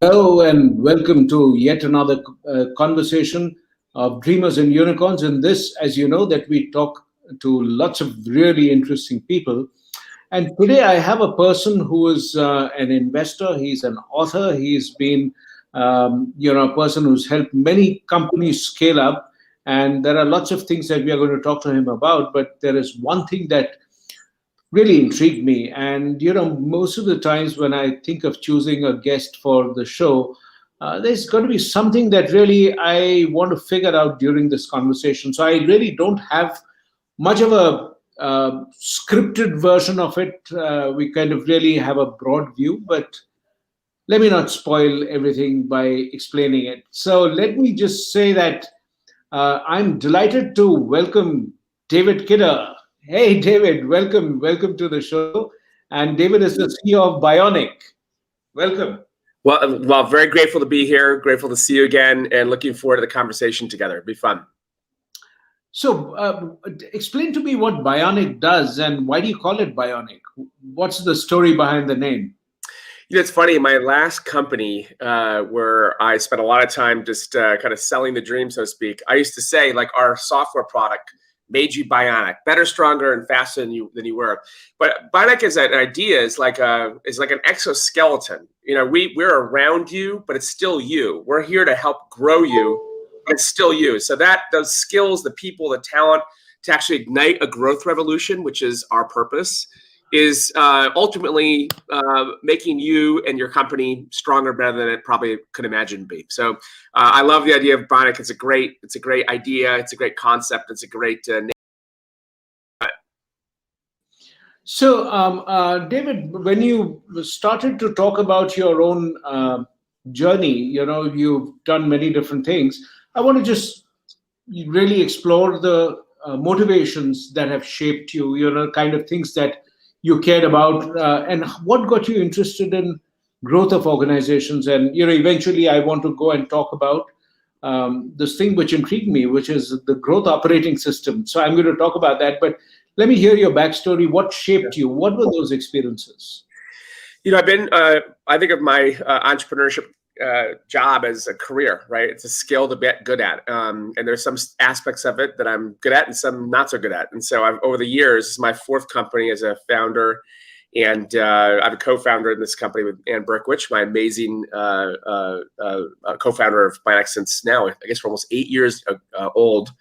Hello and welcome to yet another conversation of dreamers and unicorns. In this, as you know, that we talk to lots of really interesting people. And today I have a person who is an investor. He's an author. He's been, a person who's helped many companies scale up. And there are lots of things that we are going to talk to him about. But there is one thing that really intrigued me. And, most of the times when I think of choosing a guest for the show, there's going to be something that really I want to figure out during this conversation. So I really don't have much of a scripted version of it. We kind of really have a broad view, but let me not spoil everything by explaining it. So let me just say that I'm delighted to welcome David Kidder. Hey, David, welcome to the show. And David is the CEO of Bionic. Welcome. Well, very grateful to be here. Grateful to see you again, and looking forward to the conversation together. It'll be fun. So, explain to me what Bionic does, and why do you call it Bionic? What's the story behind the name? It's funny. My last company, where I spent a lot of time just kind of selling the dream, so to speak, I used to say, like, our software product made you bionic, better, stronger, and faster than you were. But bionic as an idea is like an exoskeleton. We're around you, but it's still you. We're here to help grow you, but it's still you. So that those skills, the people, the talent to actually ignite a growth revolution, which is our purpose, is ultimately making you and your company stronger, better than it probably could imagine be. So I love the idea of Bionic. It's a great idea. It's a great concept. It's a great name. So, David, when you started to talk about your own journey, you've done many different things. I want to just really explore the motivations that have shaped you, kind of things that you cared about, and what got you interested in growth of organizations. And eventually I want to go and talk about this thing which intrigued me, which is the growth operating system. So I'm going to talk about that, but let me hear your backstory. What shaped you? What were those experiences? I've been I think of my entrepreneurship job as a career, right? It's a skill to get good at. And there's some aspects of it that I'm good at and some not so good at. And so over the years, this is my fourth company as a founder. And I'm a co-founder in this company with Ann Berkwich, my amazing co-founder of Bionic since now, I guess, for almost 8 years old.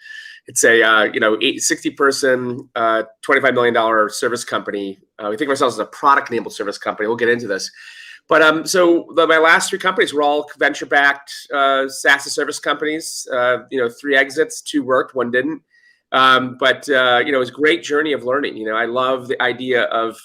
It's a 60-person, $25 million service company. We think of ourselves as a product-enabled service company. We'll get into this. But my last three companies were all venture-backed SaaS as service companies. 3 exits, 2 worked, 1 didn't. But it was a great journey of learning. I love the idea of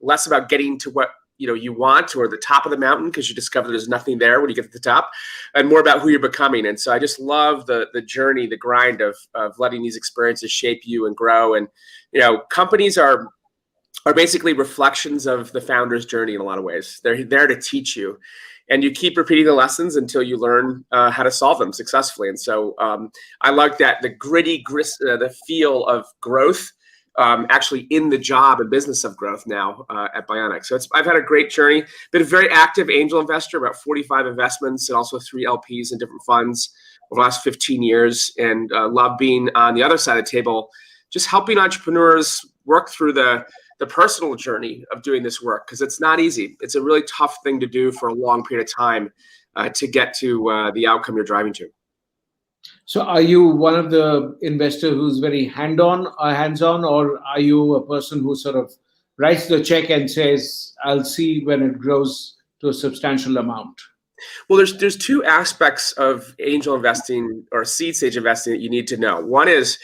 less about getting to what you want, or the top of the mountain, because you discover there's nothing there when you get to the top, and more about who you're becoming. And so I just love the journey, the grind of letting these experiences shape you and grow. And companies are basically reflections of the founder's journey in a lot of ways. They're there to teach you, and you keep repeating the lessons until you learn how to solve them successfully. And so I like that, the gritty, the feel of growth, actually in the job and business of growth now at Bionic. So I've had a great journey. Been a very active angel investor, about 45 investments, and also 3 LPs in different funds over the last 15 years. And love being on the other side of the table, just helping entrepreneurs work through the personal journey of doing this work, because it's not easy. It's a really tough thing to do for a long period of time to get to the outcome you're driving to. So are you one of the investors who's very hands-on, or are you a person who sort of writes the check and says, I'll see when it grows to a substantial amount? Well, there's 2 aspects of angel investing or seed stage investing that you need to know. One is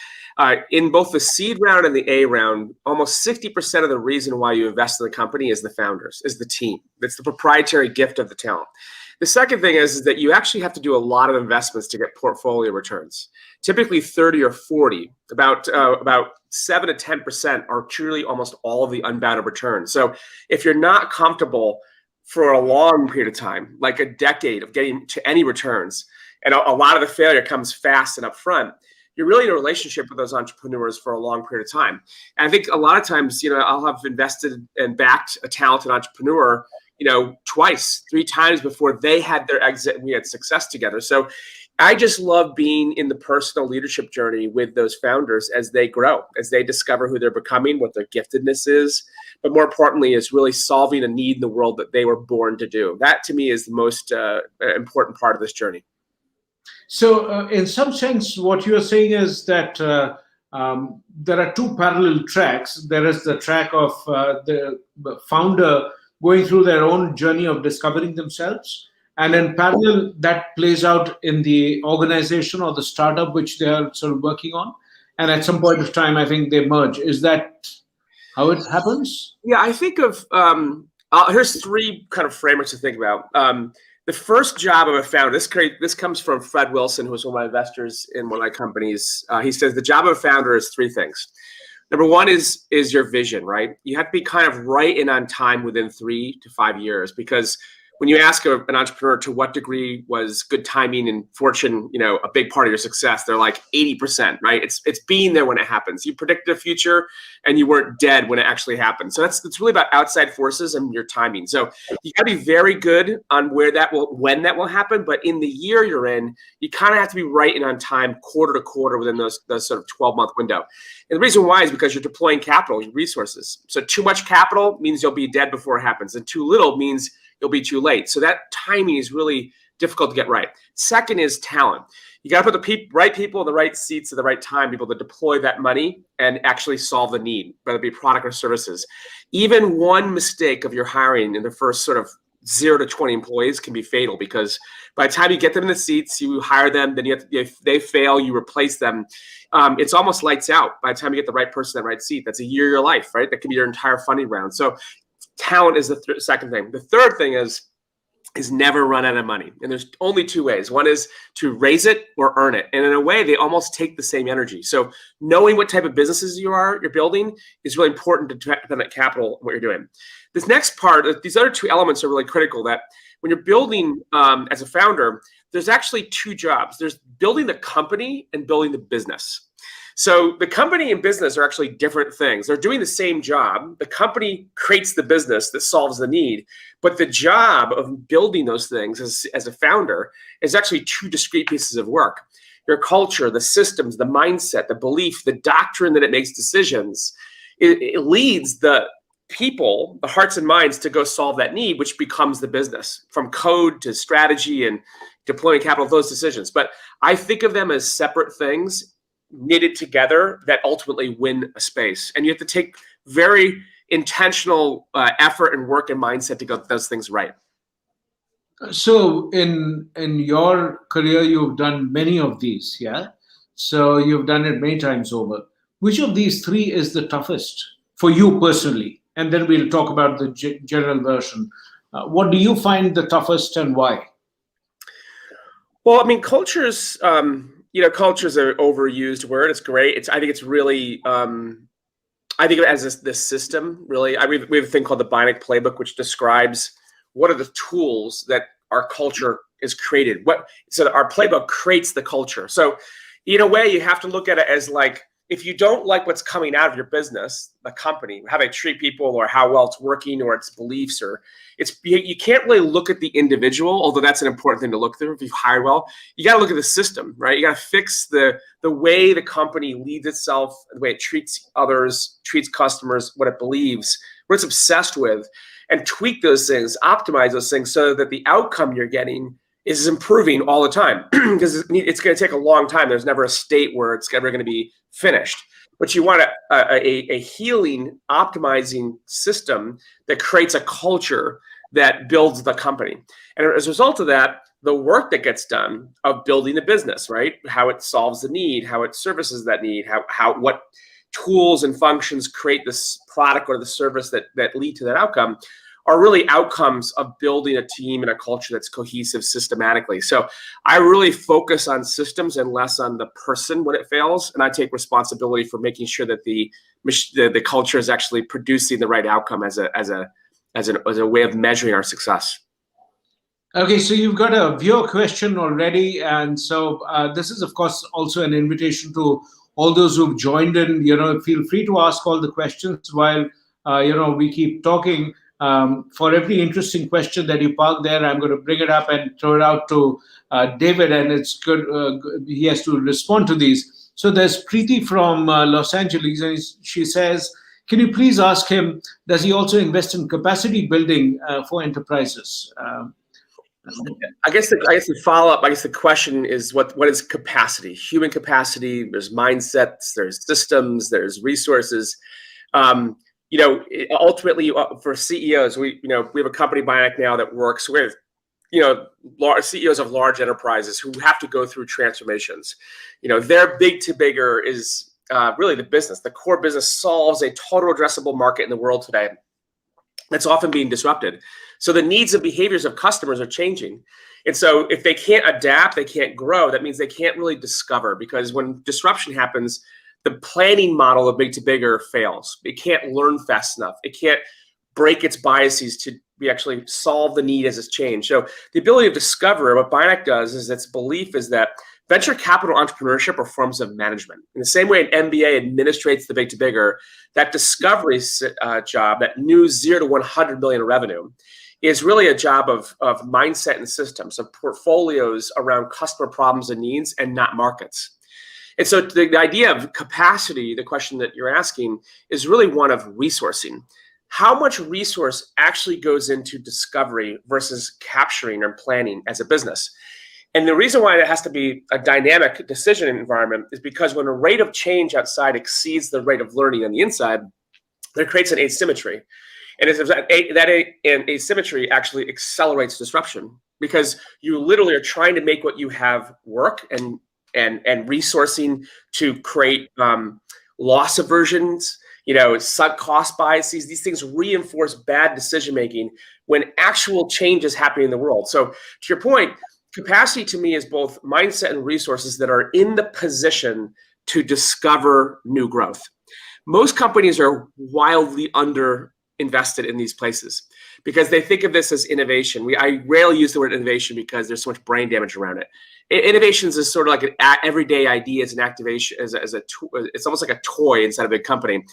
in both the seed round and the A round, almost 60% of the reason why you invest in the company is the founders, is the team. It's the proprietary gift of the talent. The second thing is that you actually have to do a lot of investments to get portfolio returns. Typically 30 or 40, about 7 to 10% are truly almost all of the unbounded returns. So if you're not comfortable for a long period of time, like a decade of getting to any returns, and a lot of the failure comes fast and upfront, you're really in a relationship with those entrepreneurs for a long period of time. And I think a lot of times, I'll have invested and backed a talented entrepreneur, twice, 3 times before they had their exit and we had success together. So I just love being in the personal leadership journey with those founders as they grow, as they discover who they're becoming, what their giftedness is. But more importantly, is really solving a need in the world that they were born to do. That to me is the most important part of this journey. So, in some sense, what you're saying is that there are two parallel tracks. There is the track of the founder going through their own journey of discovering themselves. And in parallel, that plays out in the organization or the startup which they are sort of working on. And at some point of time, I think they merge. Is that how it happens? Yeah, I think of here's 3 kind of frameworks to think about. The first job of a founder, this comes from Fred Wilson, who was one of my investors in one of my companies. He says the job of a founder is 3 things. Number 1 is your vision, right? You have to be kind of right and on time within 3 to 5 years, because when you ask an entrepreneur to what degree was good timing and fortune, a big part of your success, they're like 80%, right? It's being there when it happens. You predicted the future and you weren't dead when it actually happened. So it's really about outside forces and your timing. So you got to be very good on when that will happen. But in the year you're in, you kind of have to be right and on time, quarter to quarter, within those sort of 12-month window. And the reason why is because you're deploying capital, resources. So too much capital means you'll be dead before it happens, and too little means you'll be too late. So that timing is really difficult to get right. Second is talent. You got to put the right people in the right seats at the right time, people to deploy that money and actually solve the need, whether it be product or services. Even one mistake of your hiring in the first sort of 0 to 20 employees can be fatal, because by the time you get them in the seats, you hire them, then if they fail, you replace them. It's almost lights out by the time you get the right person in the right seat. That's a year of your life, right? That can be your entire funding round. So talent is the second thing. The third thing is never run out of money. And there's only 2 ways. One is to raise it or earn it. And in a way, they almost take the same energy. So knowing what type of businesses you're building is really important to depend on capital, what you're doing. This next part, these other 2 elements are really critical, that when you're building as a founder, there's actually 2 jobs. There's building the company and building the business. So the company and business are actually different things. They're doing the same job. The company creates the business that solves the need, but the job of building those things as a founder is actually 2 discrete pieces of work. Your culture, the systems, the mindset, the belief, the doctrine that it makes decisions, it leads the people, the hearts and minds, to go solve that need, which becomes the business, from code to strategy and deploying capital, those decisions. But I think of them as separate things knitted together that ultimately win a space. And you have to take very intentional effort and work and mindset to get those things right. So in your career, you've done many of these, yeah? So you've done it many times over. Which of these 3 is the toughest for you personally? And then we'll talk about the general version. What do you find the toughest and why? Well, I mean, culture's an overused word. It's great. I think it's really, I think of it as this system, really. We have a thing called the Bionic playbook, which describes what are the tools that our culture is created. So that our playbook creates the culture. So in a way, you have to look at it as like, if you don't like what's coming out of your business, the company, how they treat people or how well it's working or its beliefs, or you can't really look at the individual, although that's an important thing to look through if you hire well. You got to look at the system, right? You got to fix the way the company leads itself, the way it treats others, treats customers, what it believes, what it's obsessed with, and tweak those things, optimize those things so that the outcome you're getting is improving all the time, because it's going to take a long time. There's never a state where it's ever going to be finished. But you want a healing, optimizing system that creates a culture that builds the company. And as a result of that, the work that gets done of building the business, right? How it solves the need, how it services that need, what tools and functions create this product or the service that lead to that outcome, are really outcomes of building a team and a culture that's cohesive systematically. So I really focus on systems and less on the person when it fails. And I take responsibility for making sure that the culture is actually producing the right outcome as a way of measuring our success. Okay, so you've got a viewer question already. And so this is, of course, also an invitation to all those who've joined in. Feel free to ask all the questions while, we keep talking. For every interesting question that you park there, I'm going to bring it up and throw it out to David, and it's good. He has to respond to these. So there's Preeti from Los Angeles, and she says, can you please ask him, does he also invest in capacity building for enterprises? I guess the follow up. I guess the question is what is capacity? Human capacity. There's mindsets. There's systems. There's resources. Ultimately, for CEOs, we have a company Bionic now that works with large CEOs of large enterprises who have to go through transformations. Their big to bigger is really the business. The core business solves a total addressable market in the world today that's often being disrupted. So the needs and behaviors of customers are changing. And so if they can't adapt, they can't grow. That means they can't really discover, because when disruption happens, the planning model of big to bigger fails. It can't learn fast enough. It can't break its biases to actually solve the need as it's changed. So the ability to discover, what Bionic does is its belief is that venture capital entrepreneurship are forms of management. In the same way an MBA administrates the big to bigger, that discovery job, that new 0 to 100 million revenue, is really a job of mindset and systems, of portfolios around customer problems and needs and not markets. And so the idea of capacity, the question that you're asking, is really one of resourcing. How much resource actually goes into discovery versus capturing or planning as a business? And the reason why it has to be a dynamic decision environment is because when a rate of change outside exceeds the rate of learning on the inside, there creates an asymmetry. And that asymmetry actually accelerates disruption, because you literally are trying to make what you have work and resourcing to create loss aversions, sunk cost biases. These things reinforce bad decision making when actual change is happening in the world. So to your point, capacity to me is both mindset and resources that are in the position to discover new growth. Most companies are wildly under invested in these places because they think of this as innovation. I rarely use the word innovation because there's so much brain damage around it. Innovations is sort of like an everyday idea, as an activation, as a tool. It's almost like a toy inside a big company.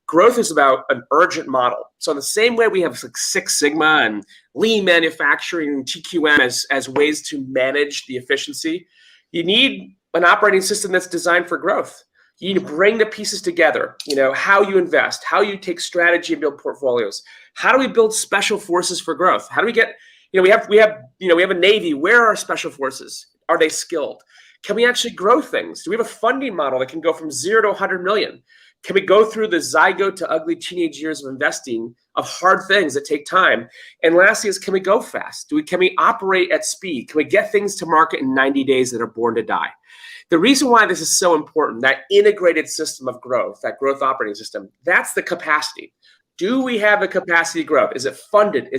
Growth is about an urgent model. So in the same way we have like Six Sigma and lean manufacturing and TQM as ways to manage the efficiency, you need an operating system that's designed for growth. You need to bring the pieces together, how you invest, how you take strategy and build portfolios. How do we build special forces for growth? How do we get, we have a Navy. Where are our special forces? Are they skilled? Can we actually grow things? Do we have a funding model that can go from 0 to 100 million? Can we go through the zygote to ugly teenage years of investing, of hard things that take time? And lastly is, can we go fast? Can we operate at speed? Can we get things to market in 90 days that are born to die? The reason why this is so important, that integrated system of growth, that growth operating system, that's the capacity. Do we have the capacity to grow? Is it funded?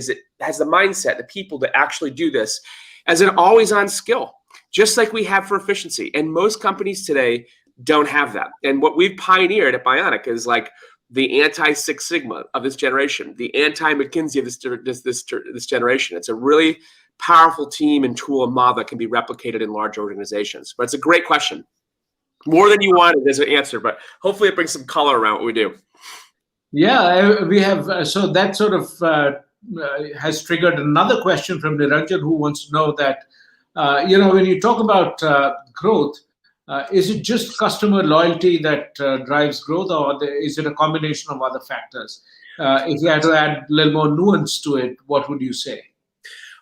Has the mindset, the people to actually do this as an always-on skill, just like we have for efficiency? And most companies today don't have that. And what we've pioneered at Bionic is like the anti-Six Sigma of this generation, the anti-McKinsey of this generation. It's a really powerful team and tool and model that can be replicated in large organizations. But it's a great question. More than you wanted as an answer, but hopefully it brings some color around what we do. Yeah, we have. So that sort of has triggered another question from Niranjan, who wants to know that, when you talk about growth, is it just customer loyalty that drives growth, or is it a combination of other factors? If you had to add a little more nuance to it, what would you say?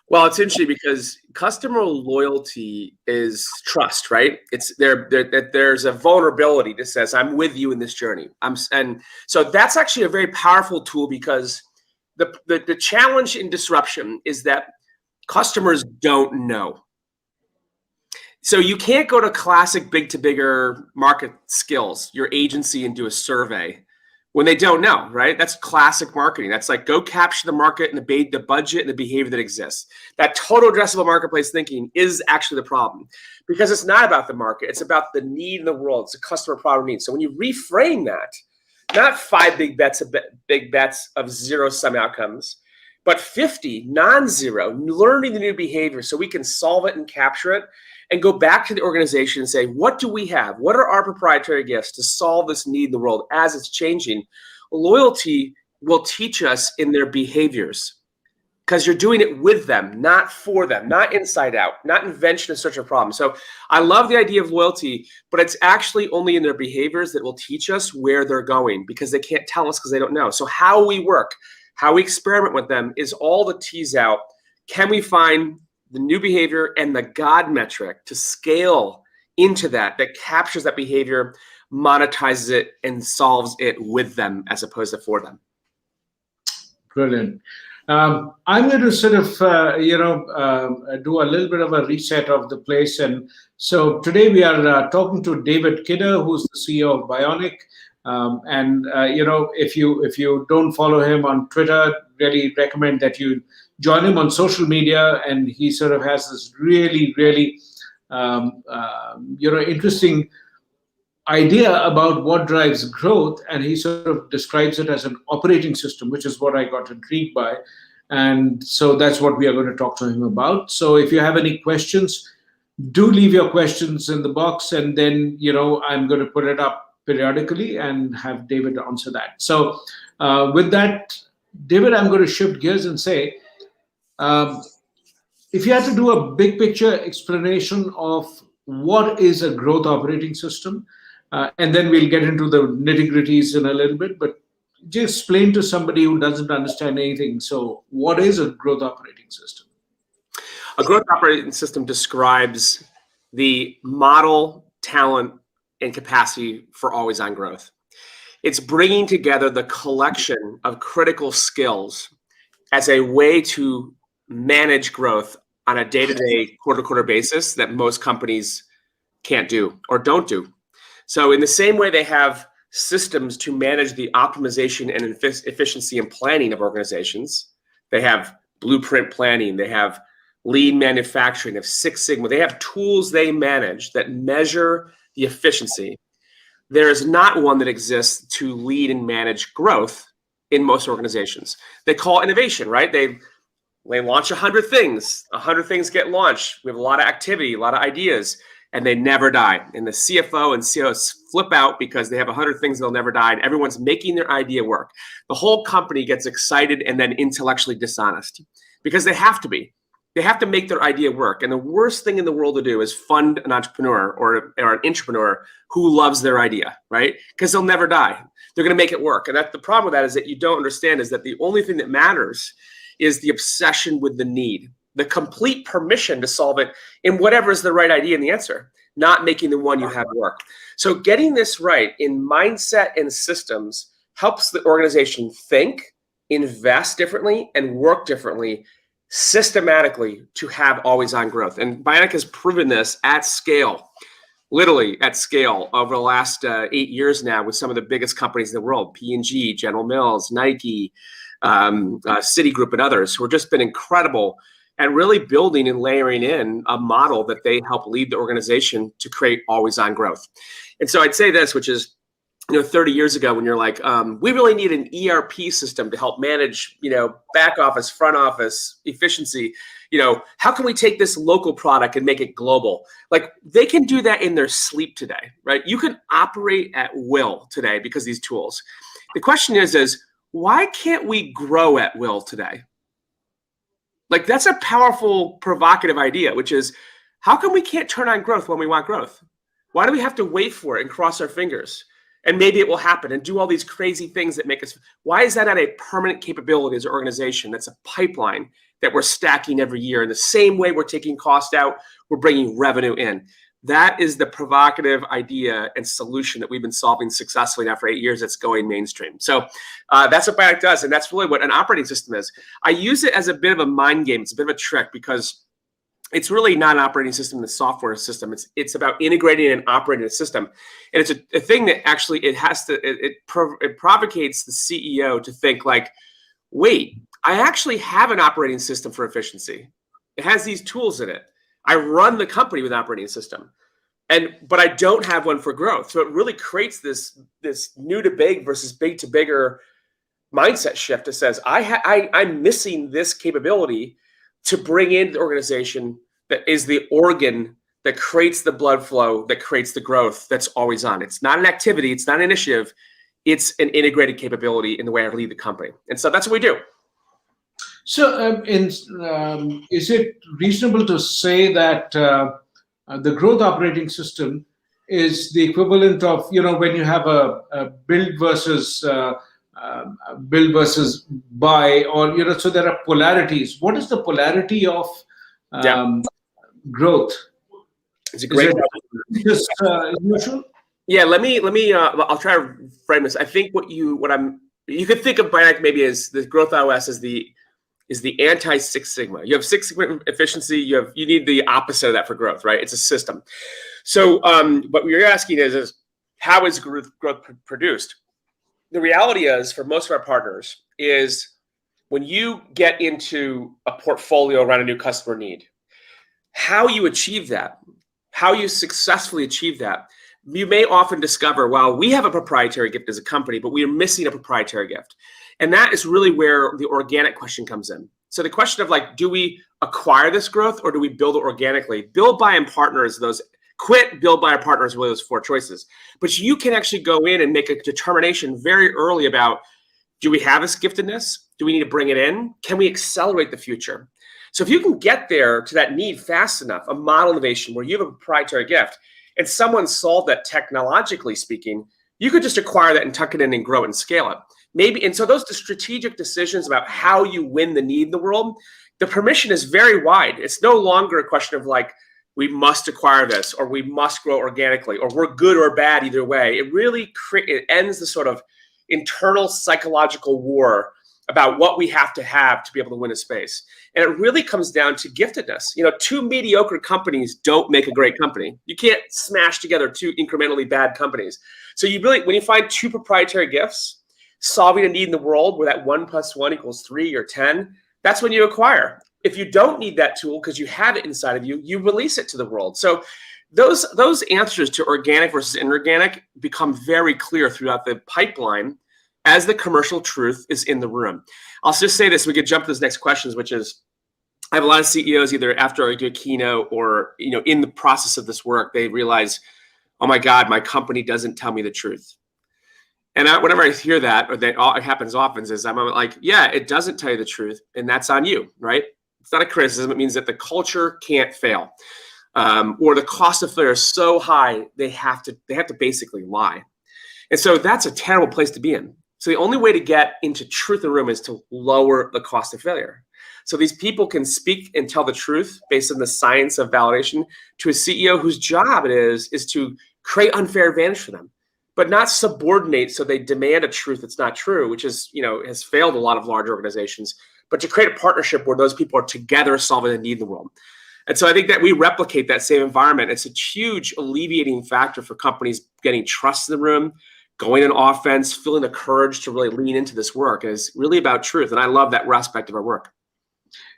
Well, it's interesting because customer loyalty is trust, right? There's a vulnerability that says, I'm with you in this journey. And so that's actually a very powerful tool, because the challenge in disruption is that customers don't know. So you can't go to classic big to bigger market skills, your agency, and do a survey when they don't know, right? That's classic marketing. That's like, go capture the market and the budget and the behavior that exists. That total addressable marketplace thinking is actually the problem, because it's not about the market. It's about the need in the world. It's a customer problem need. So when you reframe that, not 5 big bets of zero-sum outcomes, but 50 non-zero, learning the new behavior so we can solve it and capture it, and go back to the organization and say, what do we have? What are our proprietary gifts to solve this need in the world as it's changing? Loyalty will teach us in their behaviors, because you're doing it with them, not for them, not inside out, not invention in search of problem. So I love the idea of loyalty, but it's actually only in their behaviors that will teach us where they're going, because they can't tell us because they don't know. So how we work, how we experiment with them is all to tease out, can we find the new behavior and the God metric to scale into that captures that behavior, monetizes it, and solves it with them as opposed to for them. Brilliant. I'm going to sort of, do a little bit of a reset of the place. And so today we are talking to David Kidder, who's the CEO of Bionic. If you don't follow him on Twitter, really recommend that you join him on social media. And he sort of has this really, really, interesting idea about what drives growth, and he sort of describes it as an operating system, which is what I got intrigued by. And so that's what we are going to talk to him about. So if you have any questions, do leave your questions in the box, and then I'm going to put it up periodically and have David answer that. So with that, David, I'm going to shift gears and say, if you had to do a big picture explanation of what is a growth operating system, and then we'll get into the nitty-gritties in a little bit, but just explain to somebody who doesn't understand anything. So what is a growth operating system? A growth operating system describes the model, talent, and capacity for always-on growth. It's bringing together the collection of critical skills as a way to manage growth on a day-to-day, quarter-to-quarter basis that most companies can't do or don't do. So in the same way they have systems to manage the optimization and efficiency and planning of organizations, they have blueprint planning, they have lean manufacturing, they have Six Sigma, they have tools they manage that measure the efficiency. There is not one that exists to lead and manage growth in most organizations. They call it innovation, right? They launch 100 things. 100 things get launched. We have a lot of activity, a lot of ideas, and they never die. And the CFO and COOs flip out because they have 100 things that'll never die, and everyone's making their idea work. The whole company gets excited and then intellectually dishonest because they have to be. They have to make their idea work. And the worst thing in the world to do is fund an entrepreneur or an entrepreneur who loves their idea, right? Because they'll never die. They're going to make it work. And that's the problem with that, is that you don't understand is that the only thing that matters is the obsession with the need, the complete permission to solve it in whatever is the right idea and the answer, not making the one you have work. So getting this right in mindset and systems helps the organization think, invest differently, and work differently systematically to have always-on growth. And Bionic has proven this at scale, literally at scale, over the last 8 years now with some of the biggest companies in the world, P&G, General Mills, Nike, Citigroup, and others, who have just been incredible at really building and layering in a model that they help lead the organization to create always-on growth. And so I'd say this, which is, 30 years ago when you're like, we really need an ERP system to help manage, back office, front office, efficiency. How can we take this local product and make it global? Like, they can do that in their sleep today, right? You can operate at will today because of these tools. The question is why can't we grow at will today? Like, that's a powerful, provocative idea, which is, how come we can't turn on growth when we want growth? Why do we have to wait for it and cross our fingers? And maybe it will happen and do all these crazy things that make us. Why is that not a permanent capability as an organization? That's a pipeline that we're stacking every year. In the same way we're taking cost out, we're bringing revenue in. That is the provocative idea and solution that we've been solving successfully now for 8 years that's going mainstream. So that's what Bionic does. And that's really what an operating system is. I use it as a bit of a mind game. It's a bit of a trick because it's really not an operating system, the software system. It's about integrating and operating a system. And it's a thing that actually it provocates the CEO to think like, wait, I actually have an operating system for efficiency. It has these tools in it. I run the company with an operating system, but I don't have one for growth. So it really creates this new to big versus big to bigger mindset shift that says, I'm missing this capability to bring in the organization that is the organ that creates the blood flow, that creates the growth that's always on. It's not an activity. It's not an initiative. It's an integrated capability in the way I lead the company. And so that's what we do. So, is it reasonable to say that the growth operating system is the equivalent of, when you have a build versus buy, or so there are polarities. What is the polarity of Yeah, growth? it's a Is great it question. just usual? Yeah, let me. I'll try to frame this. I think you could think of Bionic maybe as the growth OS is the anti Six Sigma. You have Six Sigma efficiency. You need the opposite of that for growth, right? It's a system. So, what you're asking is how is growth produced? The reality is, for most of our partners, is when you get into a portfolio around a new customer need, how you achieve that, how you successfully achieve that, you may often discover, well, we have a proprietary gift as a company, but we are missing a proprietary gift. And that is really where the organic question comes in. So the question of do we acquire this growth or do we build it organically? Build, buy, and partner is build, buy, or partner is really those four choices. But you can actually go in and make a determination very early about, do we have this giftedness? Do we need to bring it in? Can we accelerate the future? So if you can get there to that need fast enough, a model innovation where you have a proprietary gift, and someone solved that technologically speaking, you could just acquire that and tuck it in and grow it and scale it. Maybe, and so those strategic decisions about how you win the need in the world, the permission is very wide. It's no longer a question of we must acquire this, or we must grow organically, or we're good or bad either way. It really it ends the sort of internal psychological war about what we have to be able to win a space. And it really comes down to giftedness. Two mediocre companies don't make a great company. You can't smash together two incrementally bad companies. So when you find two proprietary gifts, solving a need in the world where that 1 + 1 = 3 or 10, that's when you acquire. If you don't need that tool because you have it inside of you, you release it to the world. So those answers to organic versus inorganic become very clear throughout the pipeline as the commercial truth is in the room. I'll just say this, we could jump to this next questions, which is, I have a lot of CEOs either after I do a keynote or in the process of this work, they realize, oh my God, my company doesn't tell me the truth. And whenever I hear that, or it happens often, is I'm like, yeah, it doesn't tell you the truth, and that's on you, right? It's not a criticism. It means that the culture can't fail, or the cost of failure is so high they have to basically lie, and so that's a terrible place to be in. So the only way to get into truth in the room is to lower the cost of failure. So these people can speak and tell the truth based on the science of validation to a CEO whose job it is to create unfair advantage for them, but not subordinate so they demand a truth that's not true, which is, has failed a lot of large organizations, but to create a partnership where those people are together solving a need in the world. And so I think that we replicate that same environment. It's a huge alleviating factor for companies getting trust in the room, going in offense, feeling the courage to really lean into this work. And it's really about truth. And I love that aspect of our work.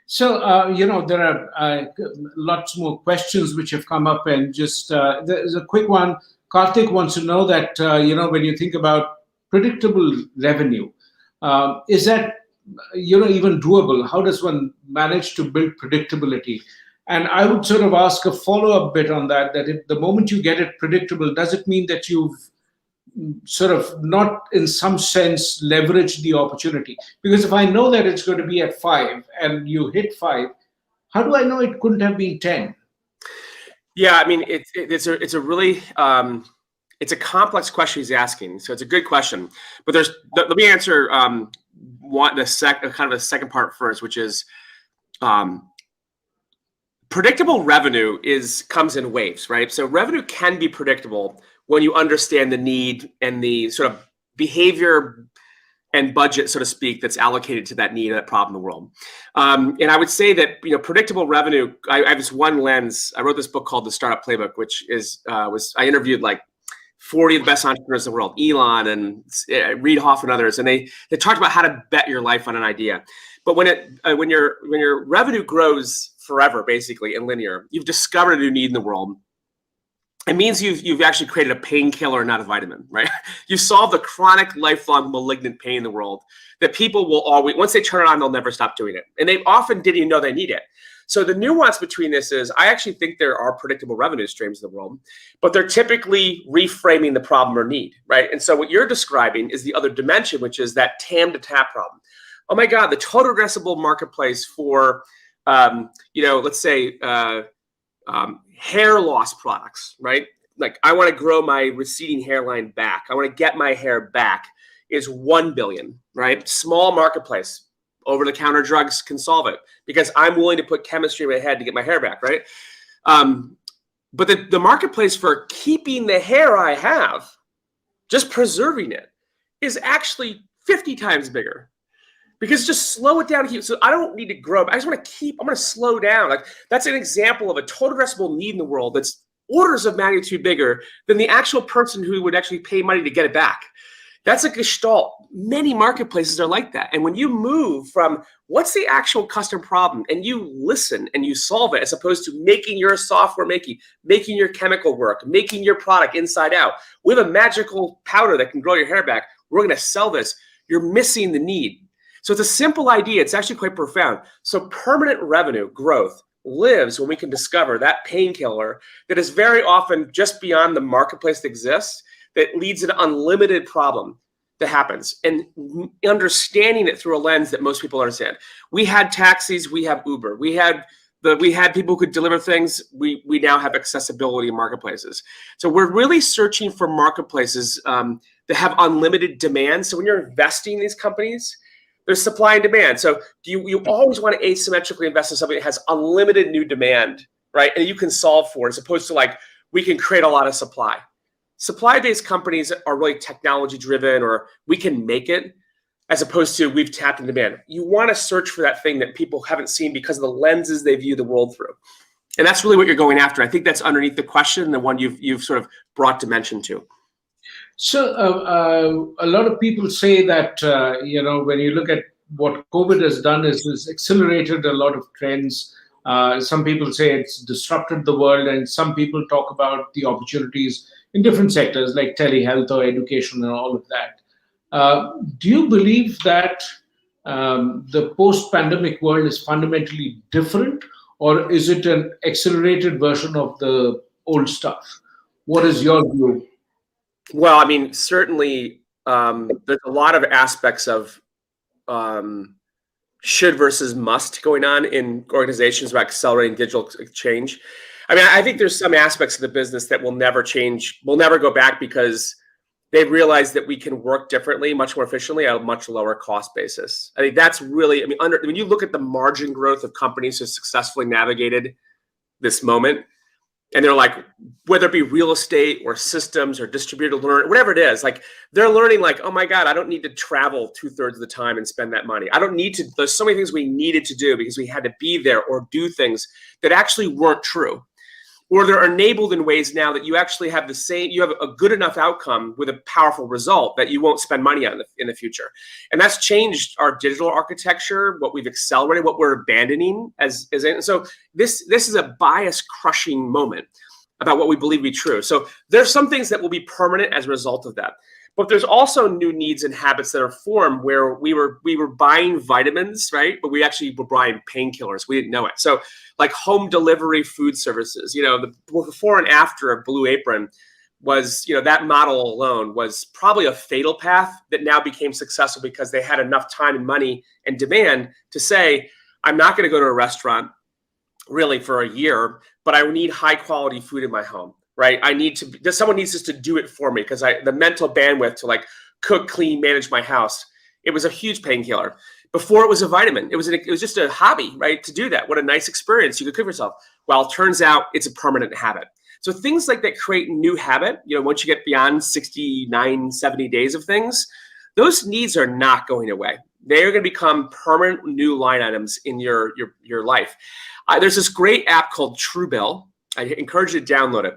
So, there are lots more questions which have come up, and just there's a quick one. Karthik wants to know that, when you think about predictable revenue, is that, even doable? How does one manage to build predictability? And I would sort of ask a follow-up bit on that if the moment you get it predictable, does it mean that you've sort of not in some sense leverage the opportunity? Because if I know that it's going to be at 5 and you hit 5, how do I know it couldn't have been 10? Yeah, I mean, it's a really it's a complex question he's asking. So it's a good question, but let me answer the second part first, which is predictable revenue comes in waves, right? So revenue can be predictable when you understand the need and the sort of behavior and budget, so to speak, that's allocated to that need or that problem in the world. And I would say that, predictable revenue, I have this one lens. I wrote this book called The Startup Playbook, which I interviewed 40 of the best entrepreneurs in the world, Elon and Reid Hoff and others, and they talked about how to bet your life on an idea. But when your revenue grows forever, basically in linear, you've discovered a new need in the world. It means you've actually created a painkiller, not a vitamin, right? You solved the chronic, lifelong, malignant pain in the world that people will always, once they turn it on, they'll never stop doing it. And they often didn't even know they need it. So the nuance between this is I actually think there are predictable revenue streams in the world, but they're typically reframing the problem or need, right? And so what you're describing is the other dimension, which is that TAM to tap problem. Oh my God, the total addressable marketplace for, let's say hair loss products, right? Like I want to grow my receding hairline back. I want to get my hair back is 1 billion, right? Small marketplace. Over-the-counter drugs can solve it because I'm willing to put chemistry in my head to get my hair back, right? But the marketplace for keeping the hair I have, just preserving it, is actually 50 times bigger. Because just slow it down. So I don't need to grow. I just want to I'm going to slow down. Like that's an example of a total addressable need in the world that's orders of magnitude bigger than the actual person who would actually pay money to get it back. That's a gestalt. Many marketplaces are like that. And when you move from what's the actual customer problem and you listen and you solve it, as opposed to making your software, making your chemical work, making your product inside out. We have a magical powder that can grow your hair back. We're going to sell this. You're missing the need. So it's a simple idea. It's actually quite profound. So permanent revenue growth lives when we can discover that painkiller that is very often just beyond the marketplace that exists, that leads to an unlimited problem that happens, and understanding it through a lens that most people understand. We had taxis, we have Uber, we had people who could deliver things. We now have accessibility in marketplaces. So we're really searching for marketplaces that have unlimited demand. So when you're investing in these companies, there's supply and demand. So you always want to asymmetrically invest in something that has unlimited new demand, right? And you can solve for it, as opposed to like, we can create a lot of supply. Supply-based companies are really technology-driven, or we can make it, as opposed to we've tapped in demand. You want to search for that thing that people haven't seen because of the lenses they view the world through. And that's really what you're going after. I think that's underneath the question, the one you've sort of brought dimension to. So a lot of people say that, when you look at what COVID has done is accelerated a lot of trends. Some people say it's disrupted the world, and some people talk about the opportunities in different sectors like telehealth or education and all of that. Do you believe that the post-pandemic world is fundamentally different, or is it an accelerated version of the old stuff? What is your view? Well, I mean, certainly there's a lot of aspects of should versus must going on in organizations about accelerating digital change. I mean, I think there's some aspects of the business that will never change, will never go back, because they've realized that we can work differently, much more efficiently at a much lower cost basis. I think that's really, when you look at the margin growth of companies who successfully navigated this moment, and they're like, whether it be real estate or systems or distributed learning, whatever it is, like they're learning like, oh my God, I don't need to travel 2/3 of the time and spend that money. I don't need to, there's so many things we needed to do because we had to be there or do things that actually weren't true. Or they're enabled in ways now that you actually have you have a good enough outcome with a powerful result that you won't spend money on in the future. And that's changed our digital architecture, what we've accelerated, what we're abandoning so this is a bias crushing moment about what we believe to be true. So there's some things that will be permanent as a result of that. But there's also new needs and habits that are formed where we were buying vitamins, right? But we actually were buying painkillers. We didn't know it. So like home delivery food services, the before and after of Blue Apron was, that model alone was probably a fatal path that now became successful because they had enough time and money and demand to say, I'm not going to go to a restaurant really for a year, but I need high quality food in my home. Right, someone needs just to do it for me because the mental bandwidth to like cook, clean, manage my house. It was a huge painkiller. Before it was a vitamin, it was just a hobby, right? To do that, what a nice experience. You could cook for yourself. Well, it turns out it's a permanent habit. So things like that create new habit. Once you get beyond 69, 70 days of things, those needs are not going away. They are going to become permanent new line items in your life. There's this great app called Truebill. I encourage you to download it.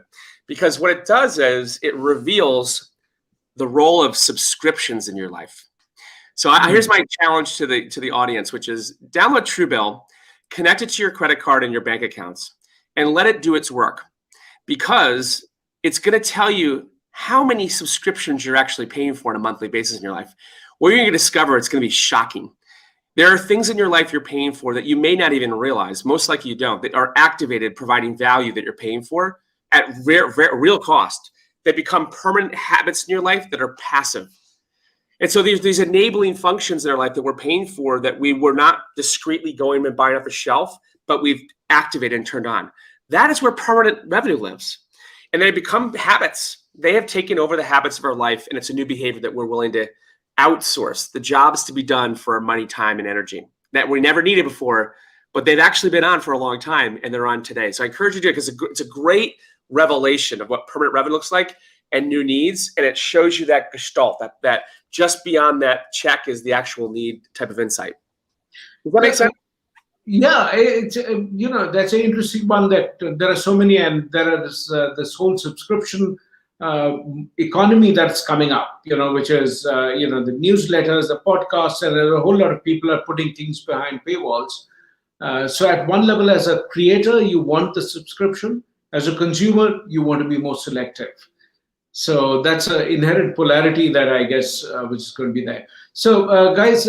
Because what it does is it reveals the role of subscriptions in your life. So here's my challenge to the audience, which is download Truebill, connect it to your credit card and your bank accounts, and let it do its work. Because it's going to tell you how many subscriptions you're actually paying for on a monthly basis in your life. What you're going to discover, it's going to be shocking. There are things in your life you're paying for that you may not even realize, most likely you don't, that are activated, providing value that you're paying for at real cost, that become permanent habits in your life that are passive. And so there's these enabling functions in our life that we're paying for that we were not discreetly going and buying off a shelf, but we've activated and turned on. That is where permanent revenue lives. And they become habits. They have taken over the habits of our life, and it's a new behavior that we're willing to outsource the jobs to be done for our money, time, and energy that we never needed before, but they've actually been on for a long time, and they're on today. So I encourage you to do it because it's a great revelation of what permanent revenue looks like and new needs, and it shows you that gestalt, that just beyond that check is the actual need type of insight. Does that make sense? Yeah, it's that's an interesting one. That there are so many, and there is this whole subscription economy that's coming up. Which is the newsletters, the podcasts, and a whole lot of people are putting things behind paywalls. So at one level, as a creator, you want the subscription. As a consumer, you want to be more selective. So that's an inherent polarity that I guess which is going to be there. So guys,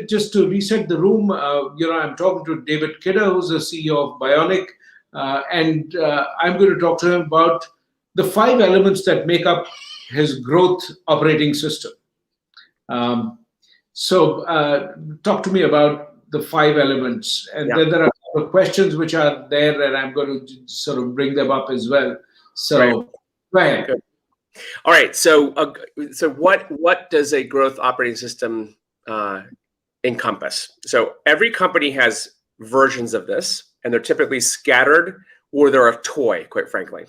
just to reset the room, I'm talking to David Kidder, who's the CEO of Bionic, and I'm going to talk to him about the 5 elements that make up his growth operating system. So talk to me about the 5 elements, and then there are a couple of questions which are there, and I'm going to sort of bring them up as well. So go ahead. Good. All right. So what does a growth operating system encompass? So every company has versions of this, and they're typically scattered, or they're a toy, quite frankly.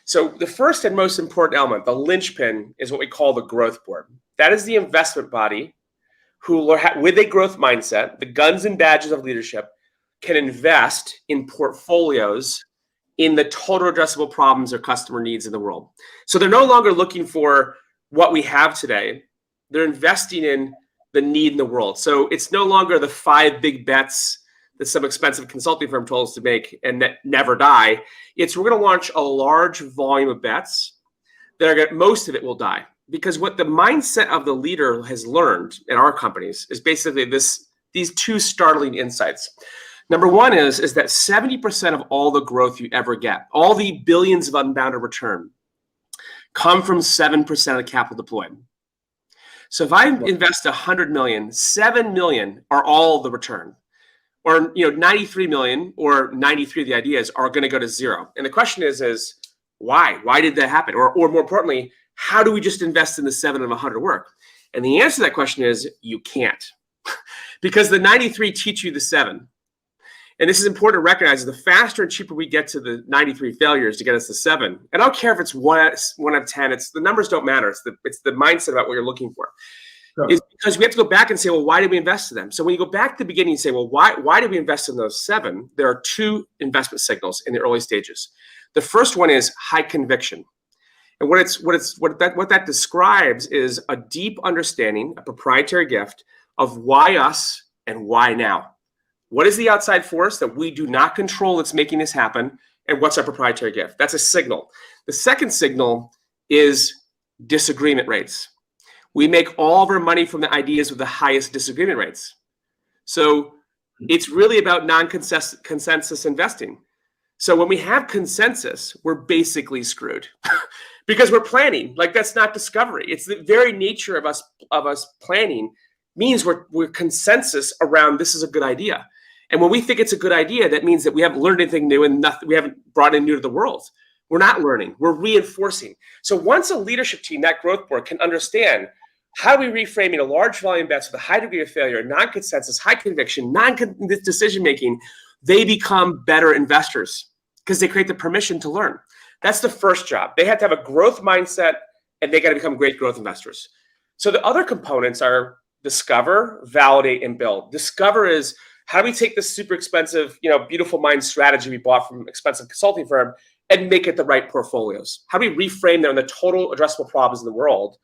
So the first and most important element, the linchpin, is what we call the growth board. That is the investment body who, with a growth mindset, the guns and badges of leadership, can invest in portfolios in the total addressable problems or customer needs in the world. So they're no longer looking for what we have today. They're investing in the need in the world. So it's no longer the 5 big bets that some expensive consulting firm told us to make and that never die. It's we're going to launch a large volume of bets that are most of it will die. Because what the mindset of the leader has learned in our companies is basically these 2 startling insights. Number one is that 70% of all the growth you ever get, all the billions of unbounded return, come from 7% of the capital deployed. So if I invest 100 million, 7 million are all the return. Or 93 million or 93 of the ideas are going to go to 0. And the question is why? Why did that happen? Or more importantly, how do we just invest in the 7 and 100 work? And the answer to that question is you can't. Because the 93 teach you the 7. And this is important to recognize, the faster and cheaper we get to the 93 failures to get us to 7. And I don't care if it's 1 out of 10, the numbers don't matter. It's the mindset about what you're looking for. Sure. Is because we have to go back and say, well, why did we invest in them? So when you go back to the beginning and say, well, why did we invest in those 7? There are 2 investment signals in the early stages. The first one is high conviction. And what that describes is a deep understanding, a proprietary gift of why us and why now. What is the outside force that we do not control that's making this happen? And what's our proprietary gift? That's a signal. The second signal is disagreement rates. We make all of our money from the ideas with the highest disagreement rates. So it's really about non-consensus investing. So when we have consensus, we're basically screwed because we're planning. Like, that's not discovery. It's the very nature of us planning means we're consensus around this is a good idea. And when we think it's a good idea, that means that we haven't learned anything new and we haven't brought in new to the world. We're not learning, we're reinforcing. So once a leadership team, that growth board, can understand how are we reframing a large volume bets with a high degree of failure, non-consensus, high conviction, decision-making, they become better investors because they create the permission to learn. That's the first job. They have to have a growth mindset and they got to become great growth investors. So the other components are discover, validate, and build. Discover is how do we take this super expensive, beautiful mind strategy we bought from an expensive consulting firm and make it the right portfolios? How do we reframe them in the total addressable problems in the world?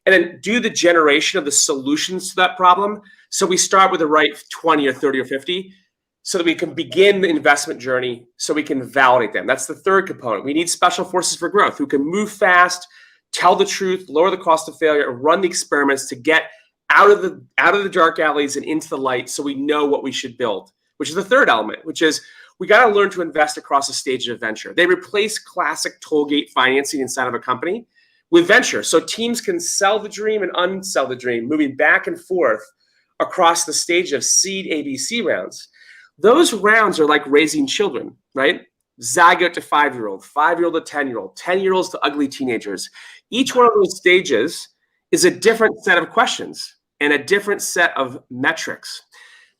And then do the generation of the solutions to that problem. So we start with the right 20 or 30 or 50 so that we can begin the investment journey so we can validate them. That's the third component. We need special forces for growth who can move fast, tell the truth, lower the cost of failure, and run the experiments to get out of the dark alleys and into the light, so we know what we should build, which is the third element, which is we got to learn to invest across the stage of venture. They replace classic tollgate financing inside of a company with venture, so teams can sell the dream and unsell the dream, moving back and forth across the stage of seed ABC rounds. Those rounds are like raising children, right? Zygote to 5-year-old, 5-year-old to 10-year-old, 10-year-olds to ugly teenagers. Each one of those stages is a different set of questions and a different set of metrics.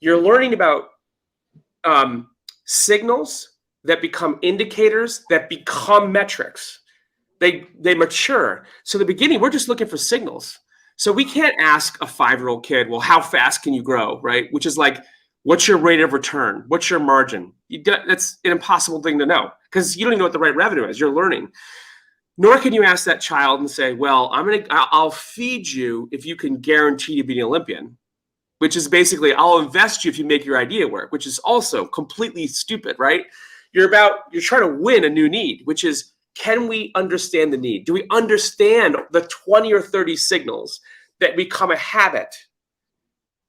You're learning about signals that become indicators that become metrics. They mature. So in the beginning, we're just looking for signals. So we can't ask a 5-year-old kid, well, how fast can you grow, right? Which is like, what's your rate of return? What's your margin? That's an impossible thing to know because you don't even know what the right revenue is. You're learning. Nor can you ask that child and say, well, I'll feed you if you can guarantee to be an Olympian, which is basically, I'll invest you if you make your idea work, which is also completely stupid, right? You're trying to win a new need, which is, can we understand the need? Do we understand the 20 or 30 signals that become a habit?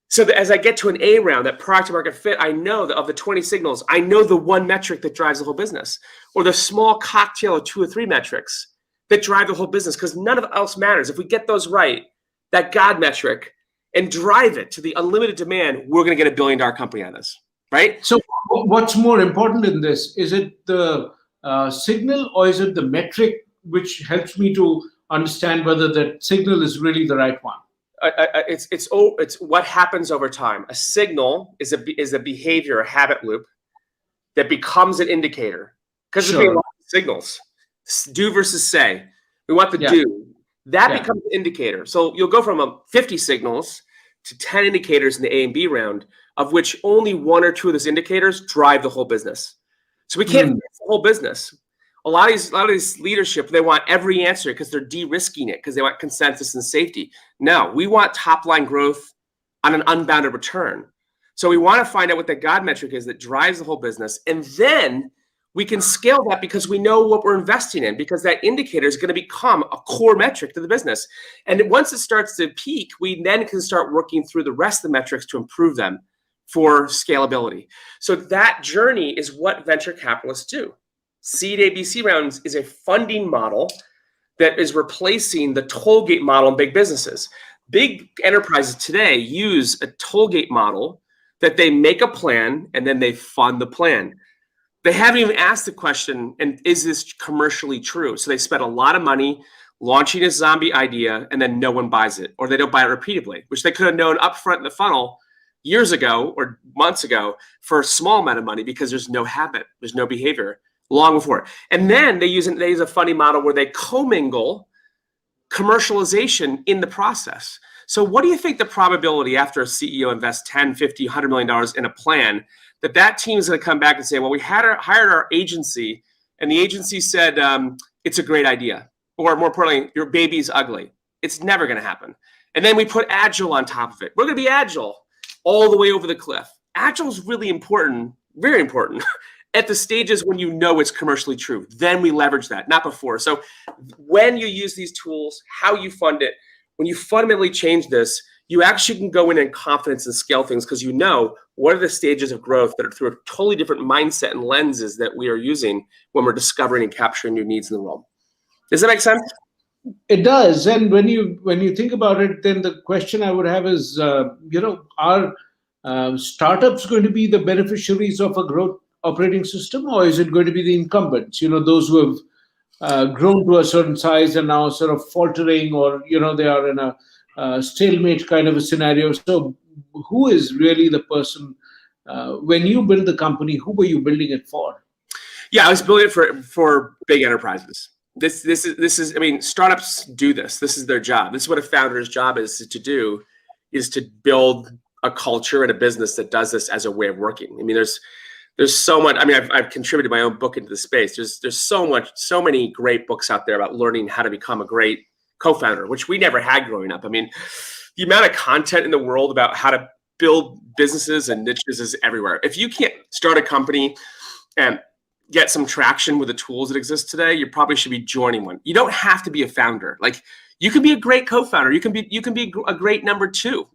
So that as I get to an A round, that product market fit, I know that of the 20 signals, I know the one metric that drives the whole business, or the small cocktail of 2 or 3 metrics that drive the whole business, because none of it else matters. If we get those right, that God metric, and drive it to the unlimited demand, we're going to get $1 billion company on this, right? So what's more important in this? Is it the signal, or is it the metric which helps me to understand whether that signal is really the right one? It's what happens over time. A signal is a behavior, a habit loop that becomes an indicator. Because there's a lot of signals, do versus say. We want the do. That becomes an indicator. So you'll go from 50 signals to 10 indicators in the A and B round, of which only 1 or 2 of those indicators drive the whole business. So we can't fix the whole business. A lot of these leadership, they want every answer because they're de-risking it because they want consensus and safety. No, we want top line growth on an unbounded return. So we want to find out what the God metric is that drives the whole business. And then we can scale that because we know what we're investing in, because that indicator is going to become a core metric to the business. And once it starts to peak, we then can start working through the rest of the metrics to improve them for scalability. So that journey is what venture capitalists do. Seed ABC rounds is a funding model that is replacing the tollgate model in big businesses. Big enterprises today use a tollgate model that they make a plan and then they fund the plan. They haven't even asked the question, and is this commercially true? So they spend a lot of money launching a zombie idea and then no one buys it, or they don't buy it repeatedly, which they could have known upfront in the funnel years ago or months ago for a small amount of money because there's no habit, there's no behavior. Long before. And then they use a funding model where they commingle commercialization in the process. So what do you think the probability after a CEO invests 10, 50, $100 million in a plan that team is going to come back and say, well, we hired our agency and the agency said, it's a great idea. Or more importantly, your baby's ugly. It's never going to happen. And then we put agile on top of it. We're going to be agile all the way over the cliff. Agile is really important, very important. At the stages when you know it's commercially true, then we leverage that, not before. So when you use these tools, how you fund it, when you fundamentally change this, you actually can go in confidence and scale things because you know what are the stages of growth that are through a totally different mindset and lenses that we are using when we're discovering and capturing new needs in the world. Does that make sense? It does. And when you think about it, then the question I would have is, are startups going to be the beneficiaries of a growth operating system, or is it going to be the incumbents, those who have grown to a certain size and now sort of faltering, or they are in a stalemate kind of a scenario? So who is really the person when you build the company? Who were you building it for? Yeah, I was building it for big enterprises. This is I mean, startups do this. This is their job. This is what a founder's job is to do, is to build a culture and a business that does this as a way of working. I mean, there's so much. I mean, I've contributed my own book into the space. There's so many great books out there about learning how to become a great co-founder, which we never had growing up. I mean, the amount of content in the world about how to build businesses and niches is everywhere. If you can't start a company and get some traction with the tools that exist today, you probably should be joining one. You don't have to be a founder. Like, you can be a great co-founder. You can be a great number two.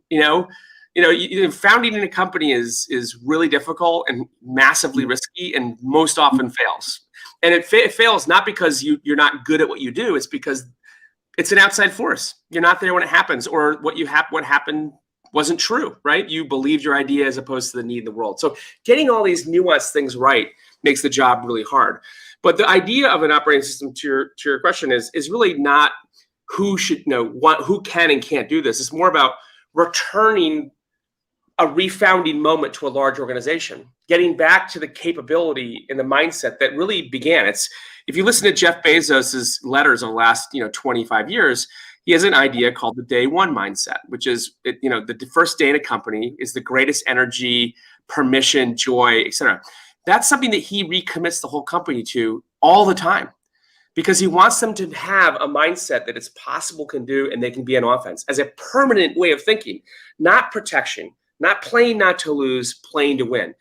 Founding in a company is really difficult and massively risky, and most often fails. And it fails not because you're not good at what you do. It's because it's an outside force. You're not there when it happens, or what happened wasn't true, right? You believed your idea as opposed to the need in the world. So getting all these nuanced things right makes the job really hard. But the idea of an operating system, to your question, is really not who should who can and can't do this. It's more about returning a refounding moment to a large organization, getting back to the capability and the mindset that really began. If you listen to Jeff Bezos's letters in the last 25 years, he has an idea called the day one mindset, which is the first day in a company is the greatest energy, permission, joy, etc. That's something that he recommits the whole company to all the time, because he wants them to have a mindset that it's possible, can do, and they can be on offense as a permanent way of thinking, not protection, not playing not to lose, playing to win.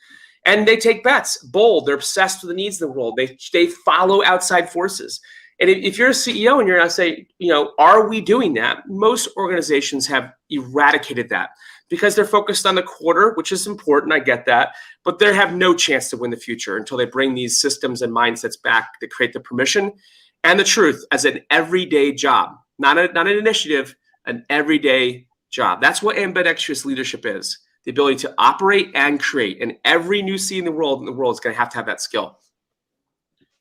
And they take bets, bold. They're obsessed with the needs of the world. They follow outside forces. And if you're a CEO and you're going to say, are we doing that? Most organizations have eradicated that because they're focused on the quarter, which is important. I get that. But they have no chance to win the future until they bring these systems and mindsets back to create the permission and the truth as an everyday job, not an initiative, an everyday job. That's what ambidextrous leadership is. The ability to operate and create. And every new CEO in the world is going to have that skill.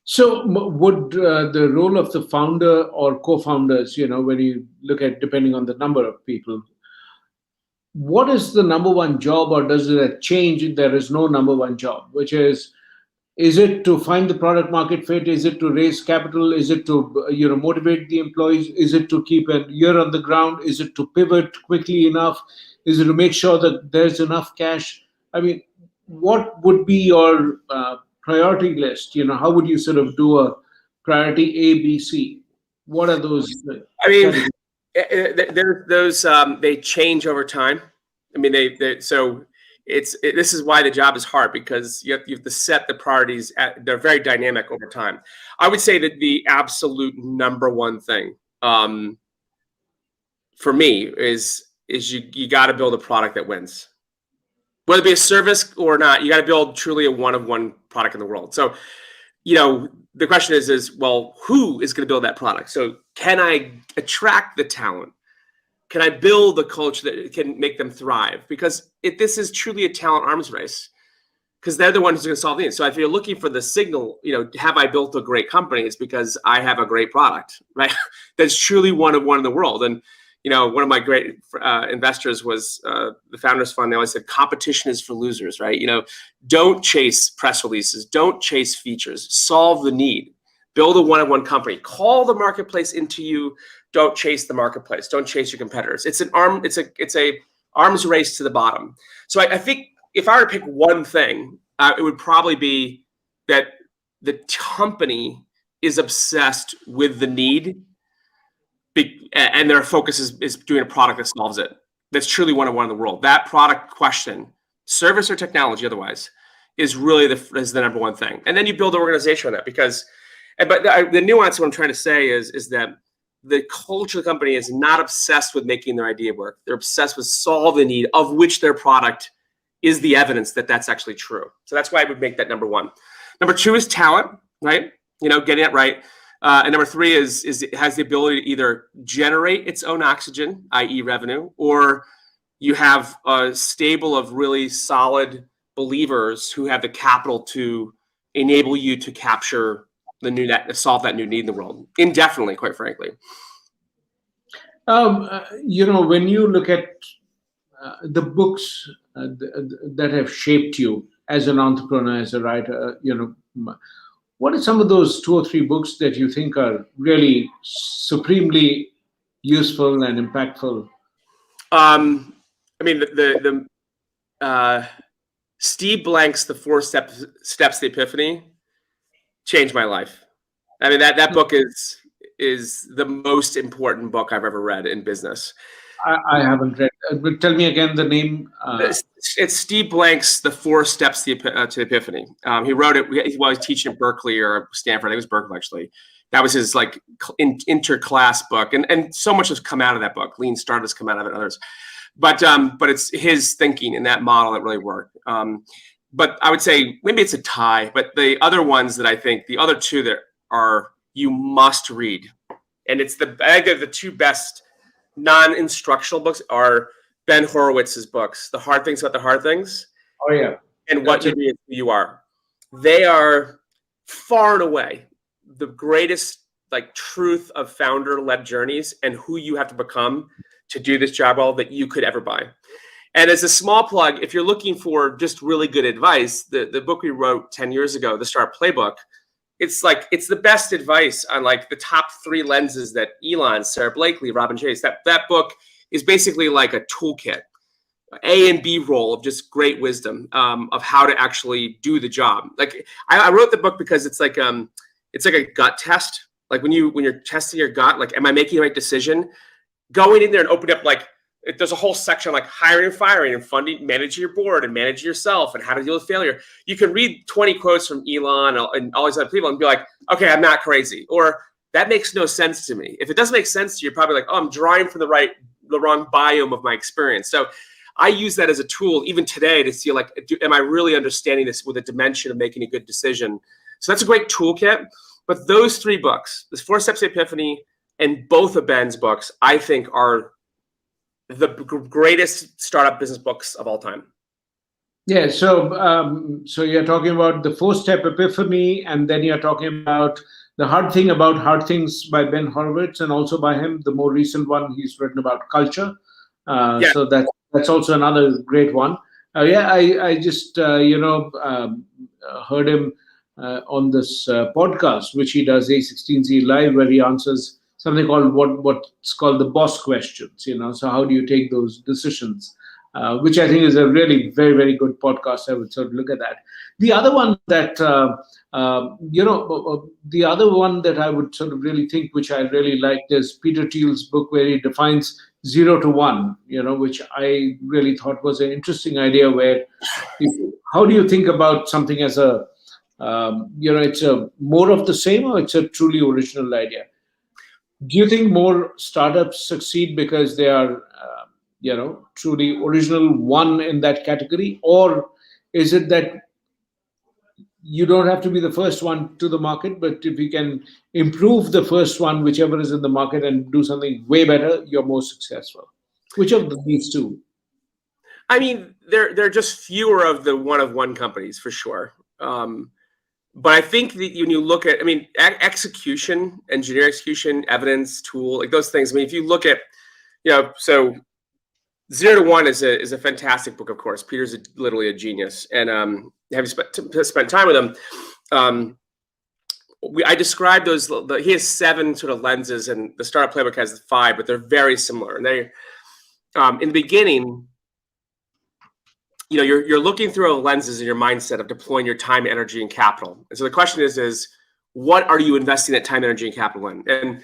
So would the role of the founder or co-founders, when you look at, depending on the number of people, what is the number one job, or does it change if there is no number one job, which is it to find the product market fit? Is it to raise capital? Is it to motivate the employees? Is it to keep an ear on the ground? Is it to pivot quickly enough? Is it to make sure that there's enough cash? I mean, what would be your priority list? How would you sort of do a priority A, B, C? What are those? Those they change over time. I mean, this is why the job is hard, because you have to set the priorities. They're very dynamic over time. I would say that the absolute number one thing for me is you got to build a product that wins. Whether it be a service or not, you got to build truly a one-of-one product in the world. So, the question is, well, who is going to build that product? So can I attract the talent? Can I build a culture that can make them thrive? Because this is truly a talent arms race, because they're the ones who's going to solve the needs. So if you're looking for the signal, have I built a great company? It's because I have a great product, right? That's truly one of one in the world. And one of my great investors was the Founders Fund. They always said competition is for losers, right? Don't chase press releases. Don't chase features. Solve the need. Build a one-of-one company. Call the marketplace into you. Don't chase the marketplace. Don't chase your competitors. It's a arms race to the bottom. So I think if I were to pick one thing, it would probably be that the company is obsessed with the need, and their focus is doing a product that solves it. That's truly one of one in the world. That product question, service or technology otherwise, is really the number one thing. And then you build an organization on that, but the nuance of what I'm trying to say is that the culture of the company is not obsessed with making their idea work. They're obsessed with solving the need, of which their product is the evidence that that's actually true. So that's why I would make that number one. Number two is talent, right? Getting it right. And number three is it has the ability to either generate its own oxygen, i.e. revenue, or you have a stable of really solid believers who have the capital to enable you to capture solve that new need in the world indefinitely, quite frankly. When you look at the books that have shaped you as an entrepreneur, as a writer, what are some of those 2 or 3 books that you think are really supremely useful and impactful? Steve Blank's The 4 Steps to Epiphany changed my life. That book is the most important book I've ever read in business. I haven't read. But tell me again the name. It's Steve Blank's The 4 Steps to Epiphany. He wrote it while he was teaching at Berkeley or Stanford. I think it was Berkeley, actually. That was his like interclass book, and so much has come out of that book. Lean Startup has come out of it, and others. But it's his thinking in that model that really worked. But I would say maybe it's a tie. But the other ones that I think, the other two that are you must read, and I think they're the two best non-instructional books are Ben Horowitz's books, The Hard Things About the Hard Things. Oh yeah, and What You Do Is Who You Are. They are far and away the greatest like truth of founder-led journeys and who you have to become to do this job well that you could ever buy. And as a small plug, if you're looking for just really good advice, the book we wrote 10 years ago, The Start Playbook, it's the best advice on like the top 3 lenses that Elon, Sarah Blakely, Robin Chase, that book is basically like a toolkit, A and B roll of just great wisdom of how to actually do the job. Like I wrote the book because it's like a gut test. Like when you're testing your gut, like, am I making the right decision? Going in there and opening up, like, there's a whole section like hiring and firing and funding, managing your board and managing yourself and how to deal with failure. You can read 20 quotes from Elon and all these other people and be like, okay, I'm not crazy. Or that makes no sense to me. If it doesn't make sense to you, you're probably like, oh, I'm drawing from the wrong biome of my experience. So I use that as a tool even today to see like, am I really understanding this with a dimension of making a good decision? So that's a great toolkit. But those 3 books, this 4 Steps to Epiphany and both of Ben's books, I think are the greatest startup business books of all time. Yeah, so you're talking about the 4-Step Epiphany, and then you're talking about the Hard Thing About Hard Things by Ben Horowitz, and also by him, the more recent one he's written about culture. Yeah. So that's also another great one. I just heard him on this podcast, which he does, A16Z Live, where he answers something called what's called the boss questions. So how do you take those decisions? Which I think is a really very, very good podcast. I would sort of look at that. The other one that the other one that I would sort of really think, which I really liked, is Peter Thiel's book where he defines 0 to 1. Which I really thought was an interesting idea. Where how do you think about something as a it's a more of the same, or it's a truly original idea? Do you think more startups succeed because they are truly original one in that category, or is it that you don't have to be the first one to the market, but if you can improve the first one, whichever is in the market, and do something way better, you're more successful? Which of these two? I mean, they're just fewer of the one companies for sure. But I think that when you look at, execution, engineering execution, evidence, tool, like those things. I mean, if you look at, so 0 to 1 is a fantastic book, of course. Peter's literally a genius, and having spent time with him, I described those. He has 7 sort of lenses, and the Startup Playbook has 5, but they're very similar. And they, in the beginning, you're looking through lenses in your mindset of deploying your time, energy, and capital. And so the question is what are you investing that time, energy, and capital in? And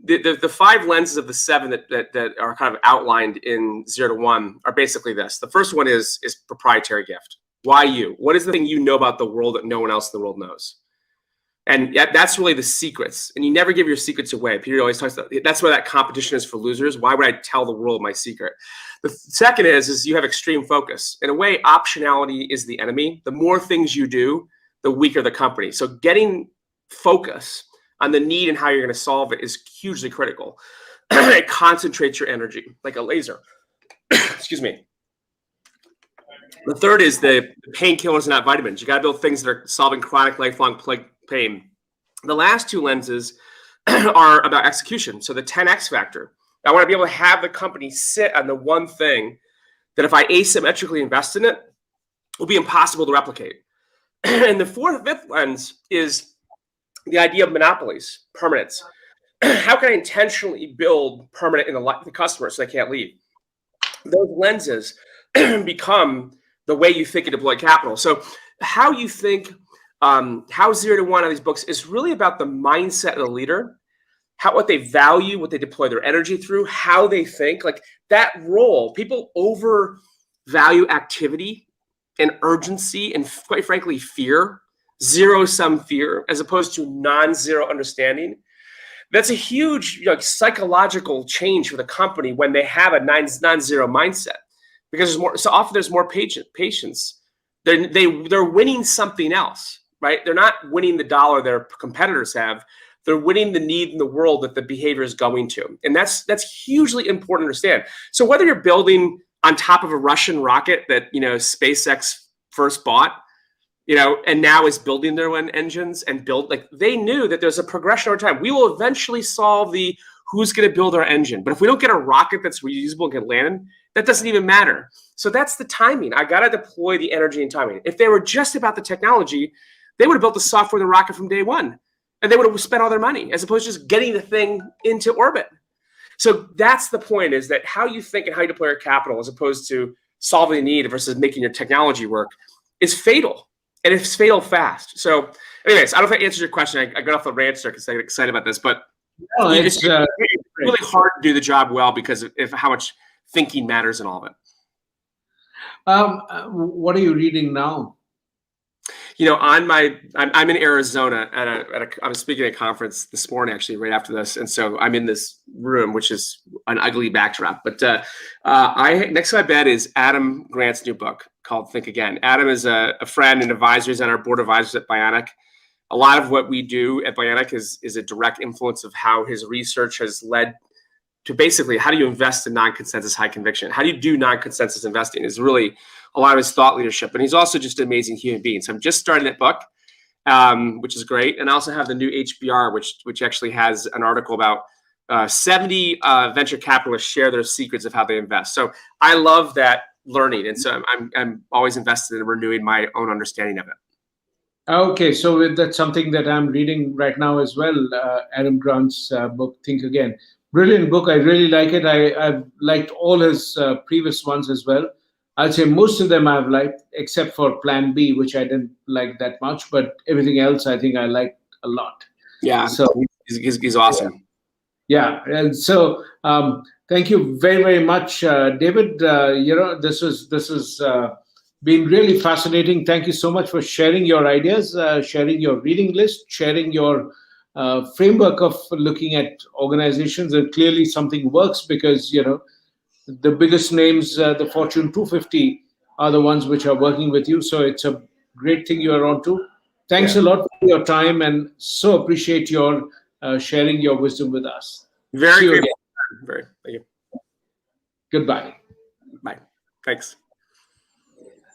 the 5 lenses of the 7 that are kind of outlined in 0 to 1 are basically this. The first one is proprietary gift. Why you? What is the thing you know about the world that no one else in the world knows? And that's really the secrets. And you never give your secrets away. Peter always talks about that's where that competition is for losers. Why would I tell the world my secret? The second is you have extreme focus. In a way, optionality is the enemy. The more things you do, the weaker the company. So getting focus on the need and how you're going to solve it is hugely critical. It concentrates your energy like a laser. Excuse me. The third is the painkillers, not vitamins. You got to build things that are solving chronic, lifelong pain. The last 2 lenses are about execution. So the 10X factor. I want to be able to have the company sit on the one thing that if I asymmetrically invest in it, will be impossible to replicate. And the 5th lens is the idea of monopolies, permanence. How can I intentionally build permanent in the customer so they can't leave? Those lenses become the way you think and deploy capital. So how you think, how 0 to 1 of these books is really about the mindset of the leader what they value, what they deploy their energy through, how they think. Like that role, people overvalue activity and urgency and quite frankly, fear, zero-sum fear, as opposed to non-zero understanding. That's a huge psychological change for the company when they have a non-zero mindset, because there's more patience. They're winning something else, right? They're not winning the dollar their competitors have. They're winning the need in the world that the behavior is going to. And that's hugely important to understand. So whether you're building on top of a Russian rocket that, SpaceX first bought, and now is building their own engines and they knew that there's a progression over time. We will eventually solve the who's going to build our engine. But if we don't get a rocket that's reusable and can land, that doesn't even matter. So that's the timing. I got to deploy the energy and timing. If they were just about the technology, they would have built the software, the rocket from day one. And they would have spent all their money as opposed to just getting the thing into orbit. So that's the point, is that how you think and how you deploy your capital as opposed to solving a need versus making your technology work is fatal. And it's fatal fast. So anyways, I don't know if I answered your question. I got off the rant there because I get excited about this. But no, it's really hard to do the job well because of how much thinking matters in all of it. What are you reading now? I'm in Arizona I was speaking at a conference this morning, actually, right after this. And so I'm in this room, which is an ugly backdrop. But next to my bed is Adam Grant's new book called Think Again. Adam is a friend and advisor. He's on our board of advisors at Bionic. A lot of what we do at Bionic is a direct influence of how his research has led to basically how do you invest in non-consensus high conviction? How do you do non-consensus investing is really a lot of his thought leadership. And he's also just an amazing human being. So I'm just starting that book, which is great. And I also have the new HBR, which actually has an article about 70 venture capitalists share their secrets of how they invest. So I love that learning. And so I'm always invested in renewing my own understanding of it. Okay, so that's something that I'm reading right now as well. Adam Grant's book, Think Again. Brilliant book. I really like it. I've liked all his previous ones as well. I'll say most of them I've liked, except for Plan B, which I didn't like that much. But everything else, I think I liked a lot. Yeah, so he's awesome. Yeah, and so thank you very, very much, David. This is been really fascinating. Thank you so much for sharing your ideas, sharing your reading list, sharing your framework of looking at organizations. And clearly something works because, the biggest names, the Fortune 250, are the ones which are working with you. So it's a great thing you're on to. Thanks a lot for your time, and so appreciate your sharing your wisdom with us. Very grateful. Thank you. Goodbye. Bye. Thanks.